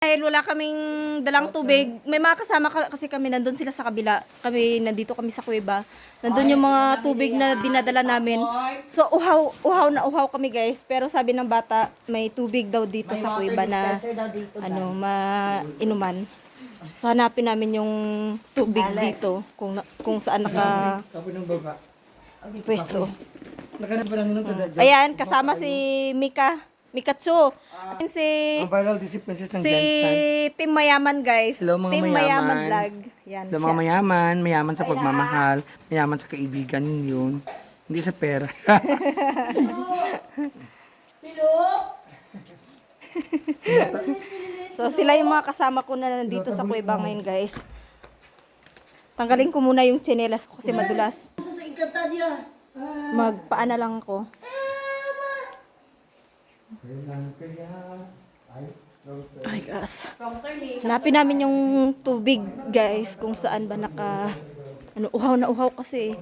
Dahil wala kaming dalang tubig, may mga kasama kasi kami, nandun sila sa kabila. Kami, nandito kami sa kuweba. Nandun yung mga tubig na dinadala namin. So, uhaw kami guys. Pero sabi ng bata, may tubig daw dito sa kuweba na mainuman. So, hanapin namin yung tubig dito. Kung saan pwesto. Ayan, kasama si Mikatsu. At si viral disciplines ng si Team Mayaman guys. Hello, mga Team Mayaman vlog. Yan Hello, siya. mga mayaman sa pagmamahal, mayaman sa kaibigan yun. Hindi sa pera. So sila yung mga kasama ko na nandito sa kuweba ngayon guys. Tanggalin ko muna yung tsinelas ko kasi madulas. Magpaana lang ako. Ay guys. Hanapin namin yung tubig guys kung saan ba uhaw na uhaw kasi.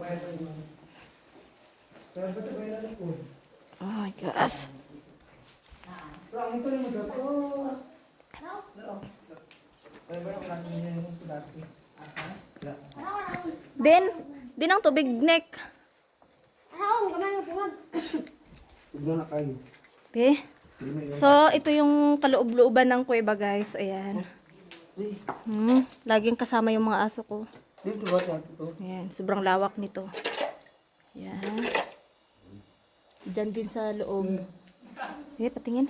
Ay guys. Din ang tubig neck. Okay. So, ito yung kaloob-looban ng kuweba guys. Ayan. Laging kasama yung mga aso ko. Ayan. Sobrang lawak nito. Ayan. Diyan din sa loob. Patingin.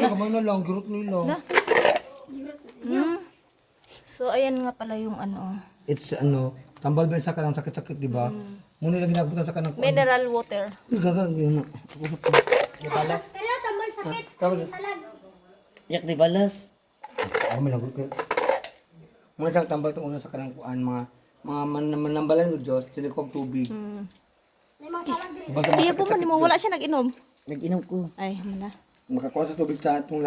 Kamay na lang, girot nila. So, ayan nga pala yung It's tambal ba sa kanang sakit-sakit, di ba? Muna lang ginagawa sa kanang mineral water. gaga yun na. Balas. Pero tambal sakit. Salag. Yak di balas. Ako may lagot ko. Muna siyang tambal itong una sa kanang kuan, mga manambalan ng Diyos, tinikog tubig. May mga salag din. Basta Kaya po man mo, wala siya nag-inom. Nag-inom ko. Ay, mana. makakuha sa tubig sa itong